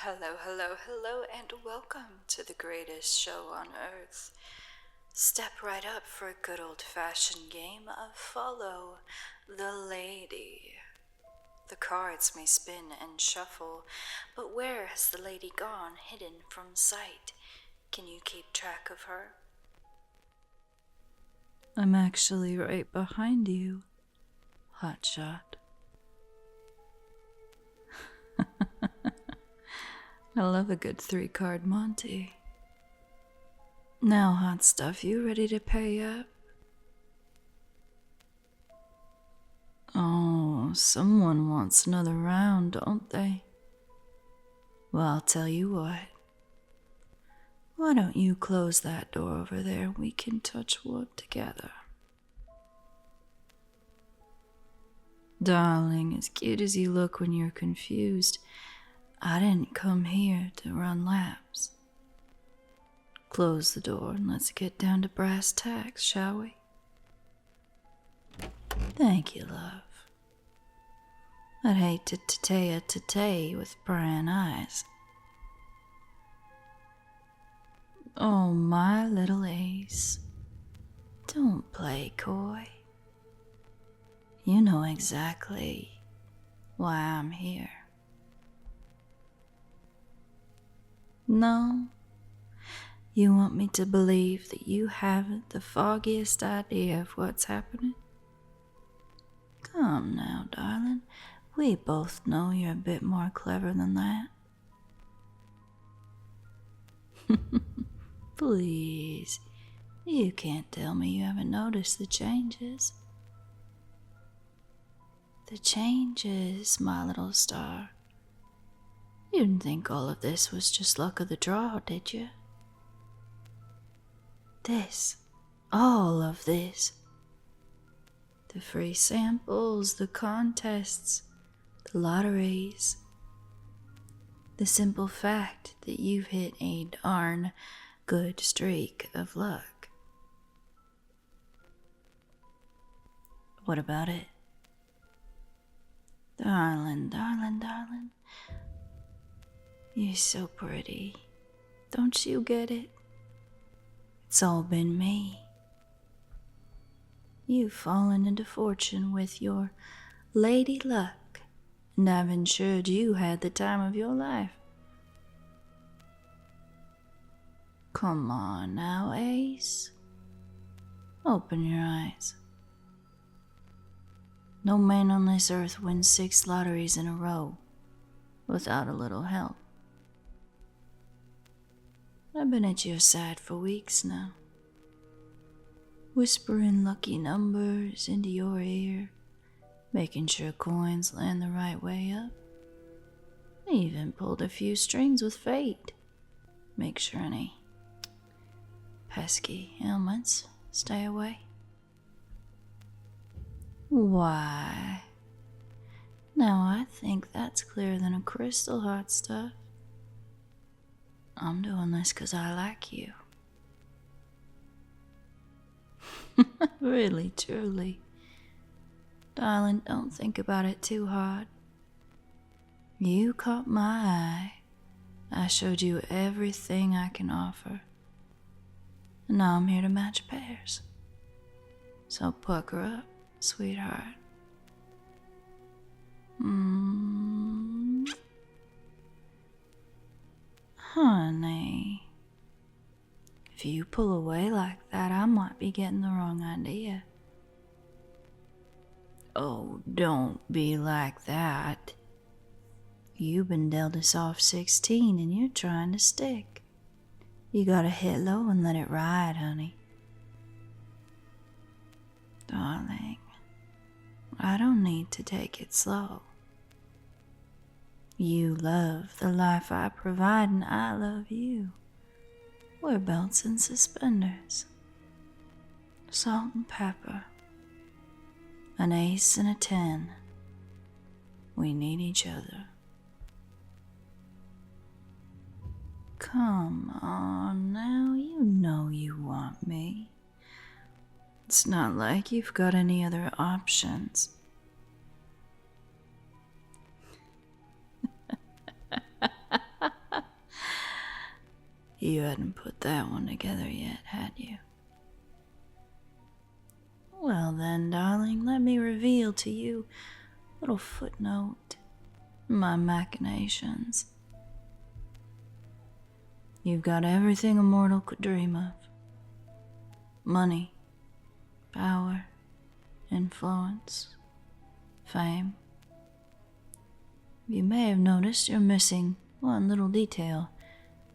Hello, hello, hello, and welcome to the greatest show on earth. Step right up for a good old-fashioned game of Follow the Lady. The cards may spin and shuffle, but where has the lady gone, hidden from sight? Can you keep track of her? I'm actually right behind you, Hotshot. I love a good 3-card Monty. Now, hot stuff, you ready to pay up? Oh, someone wants another round, don't they? Well, I'll tell you what. Why don't you close that door over there? We can touch wood together. Darling, as cute as you look when you're confused, I didn't come here to run laps. Close the door and let's get down to brass tacks, shall we? Thank you, love. I'd hate to tatay with prying eyes. Oh, my little ace. Don't play coy. You know exactly why I'm here. No? You want me to believe that you haven't the foggiest idea of what's happening? Come now, darling. We both know you're a bit more clever than that. Please, you can't tell me you haven't noticed the changes. The changes, my little star. You didn't think all of this was just luck of the draw, did you? This, all of this. The free samples, the contests, the lotteries. The simple fact that you've hit a darn good streak of luck. What about it? Darling, darling, darling. You're so pretty. Don't you get it? It's all been me. You've fallen into fortune with your lady luck, and I've ensured you had the time of your life. Come on now, Ace. Open your eyes. No man on this earth wins 6 lotteries in a row without a little help. I've been at your side for weeks now, whispering lucky numbers into your ear, making sure coins land the right way up. I even pulled a few strings with fate, make sure any pesky ailments stay away. Why? Now I think that's clearer than a crystal, hot stuff. I'm doing this 'cause I like you. Really, truly. Darling, don't think about it too hard. You caught my eye. I showed you everything I can offer. And now I'm here to match pairs. So pucker up, sweetheart. Honey, if you pull away like that, I might be getting the wrong idea. Oh, don't be like that. You've been dealt a soft 16 and you're trying to stick. You gotta hit low and let it ride, honey. Darling, I don't need to take it slow. You love the life I provide and I love you. We're belts and suspenders. Salt and pepper. An ace and a 10. We need each other. Come on now, you know you want me. It's not like you've got any other options. You hadn't put that one together yet, had you? Well then, darling, let me reveal to you a little footnote in my machinations. You've got everything a mortal could dream of. Money, power, influence, fame. You may have noticed you're missing one little detail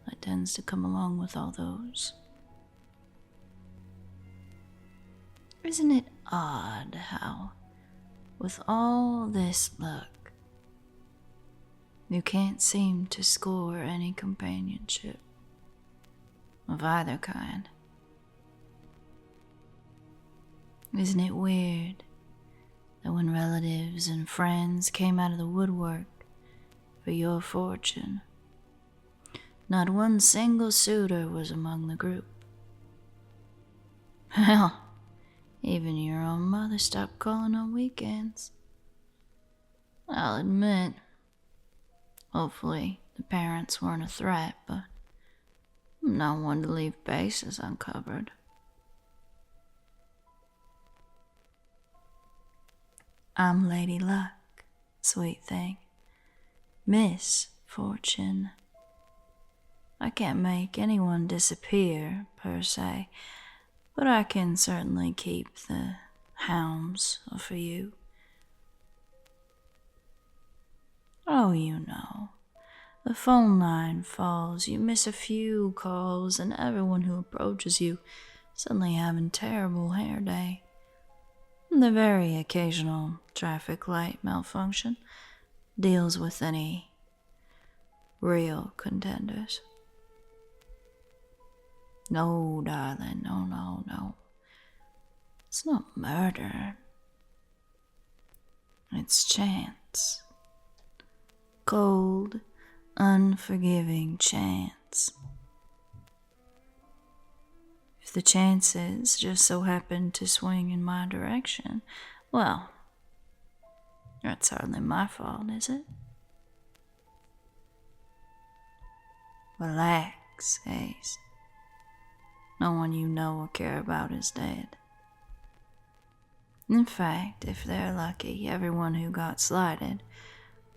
that tends to come along with all those. Isn't it odd how, with all this luck, you can't seem to score any companionship of either kind? Isn't it weird that when relatives and friends came out of the woodwork for your fortune, not one single suitor was among the group? Hell, even your own mother stopped calling on weekends. I'll admit, hopefully the parents weren't a threat, but I'm not one to leave bases uncovered. I'm Lady Luck, sweet thing. Miss Fortune. I can't make anyone disappear, per se, but I can certainly keep the hounds for you. Oh, you know, the phone line falls, you miss a few calls, and everyone who approaches you suddenly having terrible hair day. The very occasional traffic light malfunction deals with any real contenders. No, darling, no. It's not murder. It's chance. Cold, unforgiving chance. If the chances just so happen to swing in my direction, well, that's hardly my fault, is it? Relax, Ace. No one you know or care about is dead. In fact, if they're lucky, everyone who got slighted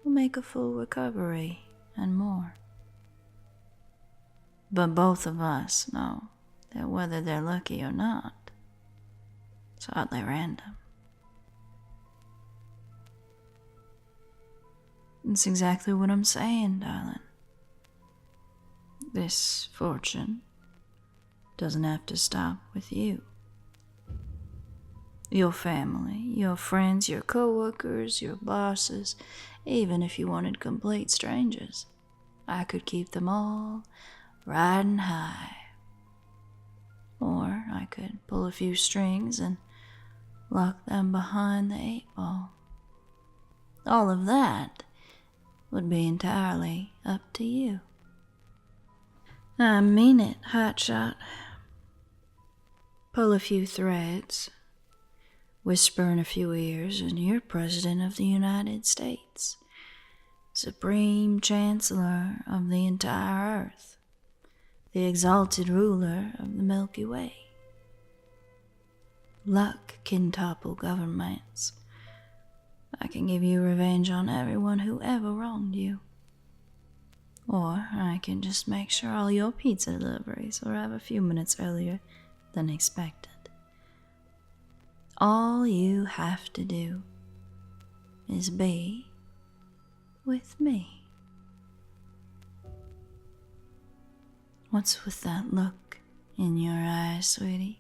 will make a full recovery and more. But both of us know that whether they're lucky or not, it's hardly random. It's exactly what I'm saying, darling. This fortune doesn't have to stop with you. Your family, your friends, your co-workers, your bosses, even if you wanted complete strangers, I could keep them all riding high. Or I could pull a few strings and lock them behind the 8-ball. All of that would be entirely up to you. I mean it, hotshot. Pull a few threads, whisper in a few ears, and you're President of the United States, Supreme Chancellor of the entire Earth, the exalted ruler of the Milky Way. Luck can topple governments. I can give you revenge on everyone who ever wronged you. Or I can just make sure all your pizza deliveries arrive a few minutes earlier than expected. All you have to do is be with me. What's with that look in your eyes, sweetie?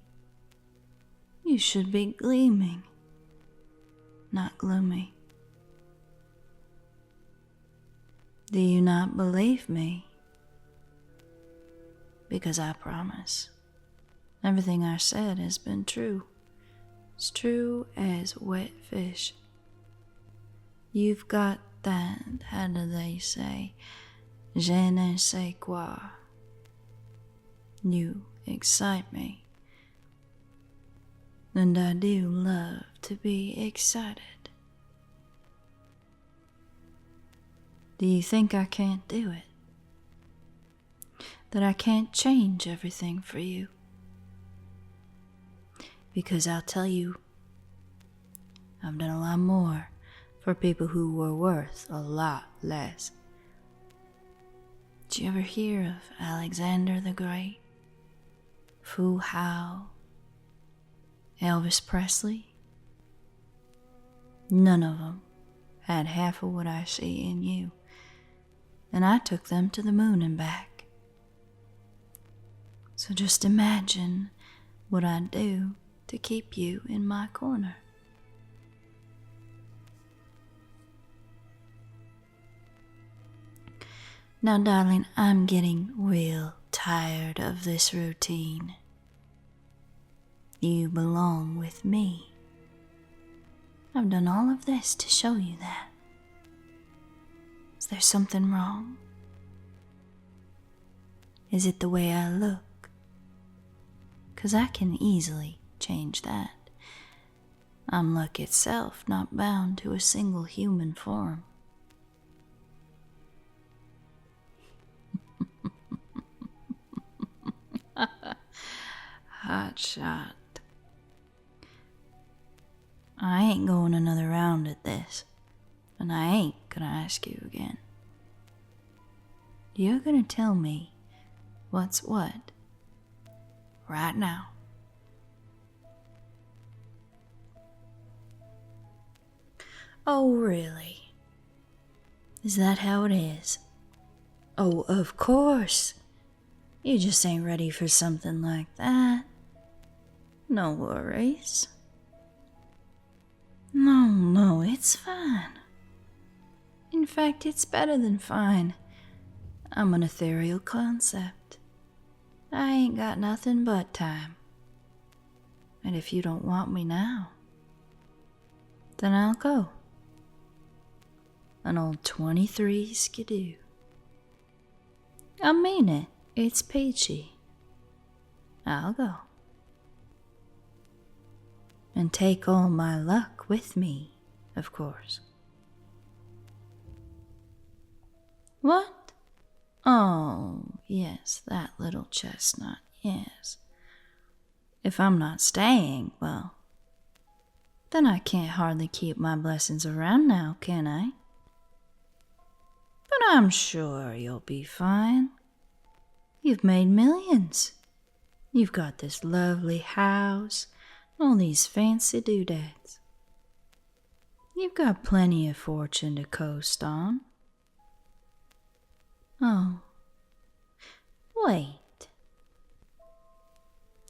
You should be gleaming, not gloomy. Do you not believe me? Because I promise, everything I said has been true. It's true as wet fish. You've got that, how do they say, je ne sais quoi. You excite me. And I do love to be excited. Do you think I can't do it? that I can't change everything for you. Because I'll tell you, I've done a lot more for people who were worth a lot less. Did you ever hear of Alexander the Great? Fu Hao? Elvis Presley? None of them had half of what I see in you, and I took them to the moon and back. So just imagine what I'd do to keep you in my corner. Now, darling, I'm getting real tired of this routine. You belong with me. I've done all of this to show you that. Is there something wrong? Is it the way I look? 'Cause I can easily change that. I'm luck itself, not bound to a single human form. Hot shot. I ain't going another round at this, and I ain't gonna ask you again. You're gonna tell me what's what right now. Oh, really? Is that how it is? Oh, of course. You just ain't ready for something like that. No worries. No, it's fine. In fact, it's better than fine. I'm an ethereal concept. I ain't got nothing but time. And if you don't want me now, then I'll go. An old 23 skidoo. I mean it. It's peachy. I'll go. And take all my luck with me, of course. What? Oh, yes, that little chestnut, yes. If I'm not staying, well, then I can't hardly keep my blessings around now, can I? But I'm sure you'll be fine. You've made millions. You've got this lovely house, all these fancy doodads. You've got plenty of fortune to coast on. Oh, wait.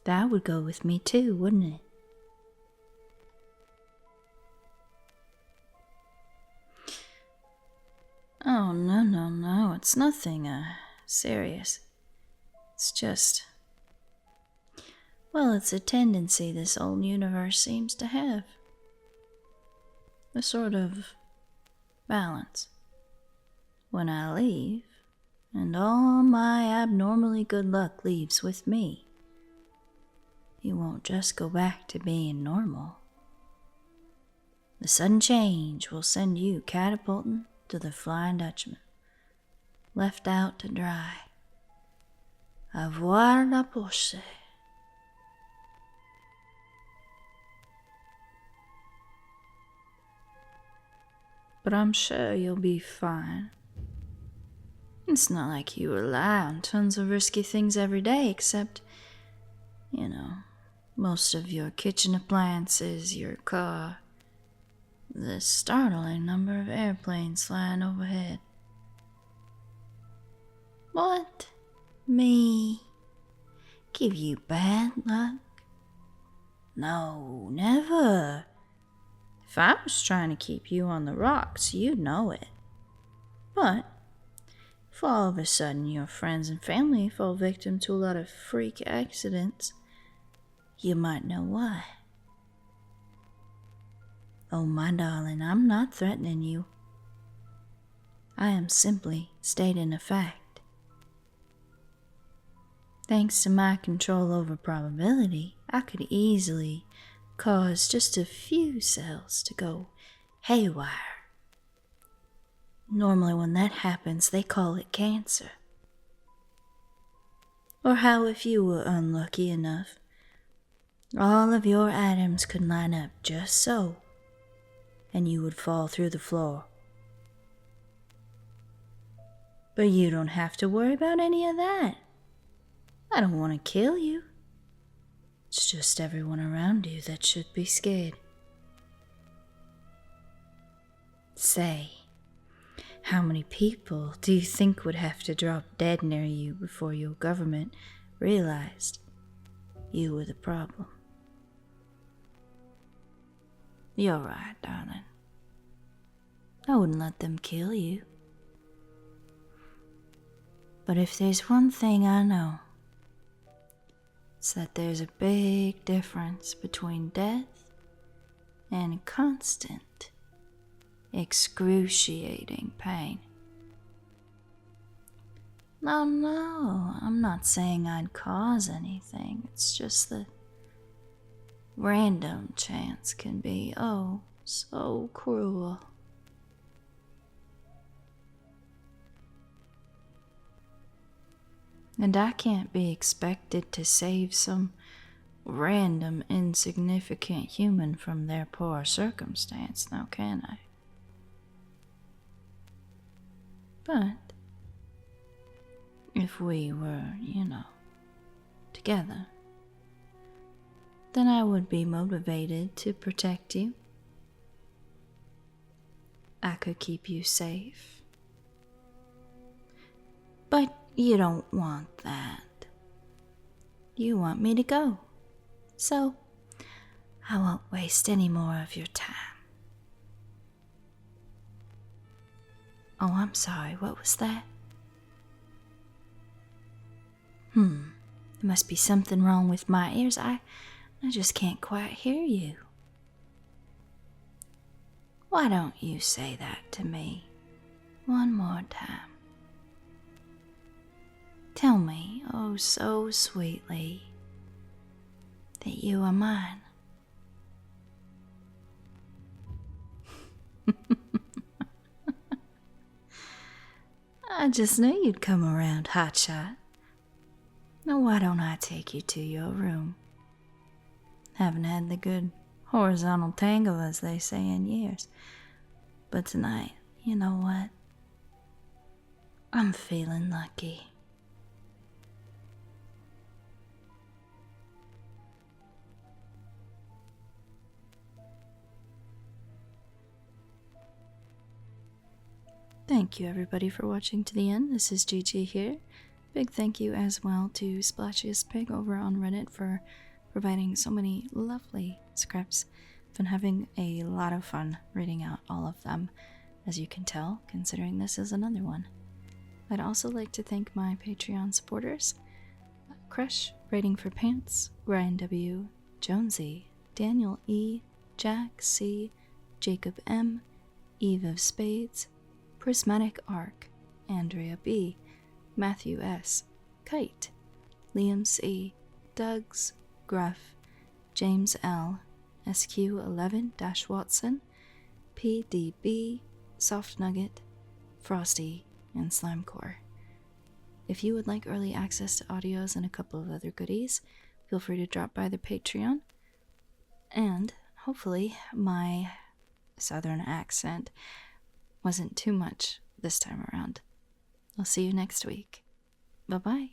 That would go with me too, wouldn't it? Oh, no, it's nothing, serious. It's just, well, it's a tendency this old universe seems to have. A sort of balance. When I leave, and all my abnormally good luck leaves with me, you won't just go back to being normal. The sudden change will send you catapulting to the Flying Dutchman, left out to dry. Avoir la poche. But I'm sure you'll be fine. It's not like you rely on tons of risky things every day, except, most of your kitchen appliances, your car, the startling number of airplanes flying overhead. What? Me? Give you bad luck? No, never. If I was trying to keep you on the rocks, you'd know it. But if all of a sudden your friends and family fall victim to a lot of freak accidents, you might know why. Oh, my darling, I'm not threatening you. I am simply stating a fact. Thanks to my control over probability, I could easily cause just a few cells to go haywire. Normally when that happens, they call it cancer. Or how if you were unlucky enough, all of your items could line up just so, and you would fall through the floor. But you don't have to worry about any of that. I don't want to kill you. It's just everyone around you that should be scared. Say, how many people do you think would have to drop dead near you before your government realized you were the problem? You're right, darling. I wouldn't let them kill you. But if there's one thing I know, it's that there's a big difference between death and constant, excruciating pain. No, I'm not saying I'd cause anything. It's just that random chance can be, oh, so cruel. And I can't be expected to save some random, insignificant human from their poor circumstance, now can I? But if we were, together, then I would be motivated to protect you. I could keep you safe. But you don't want that. You want me to go. So, I won't waste any more of your time. Oh, I'm sorry, what was that? There must be something wrong with my ears. I just can't quite hear you. Why don't you say that to me one more time? Tell me, oh so sweetly, that you are mine. I just knew you'd come around, hotshot. Now why don't I take you to your room? Haven't had the good horizontal tango, as they say, in years. But tonight, you know what? I'm feeling lucky. Thank you everybody for watching to the end. This is Gigi here. Big thank you as well to SplashiestPig over on Reddit for providing so many lovely scripts. I've been having a lot of fun reading out all of them, as you can tell, considering this is another one. I'd also like to thank my Patreon supporters: Crush, Rating for Pants, Ryan W., Jonesy, Daniel E., Jack C., Jacob M., Eve of Spades, Prismatic Arc, Andrea B., Matthew S., Kite, Liam C., Dougs, Gruff, James L., SQ11-Watson, PDB, Soft Nugget, Frosty, and Slimecore. If you would like early access to audios and a couple of other goodies, feel free to drop by the Patreon. And hopefully my southern accent wasn't too much this time around. I'll see you next week. Bye-bye.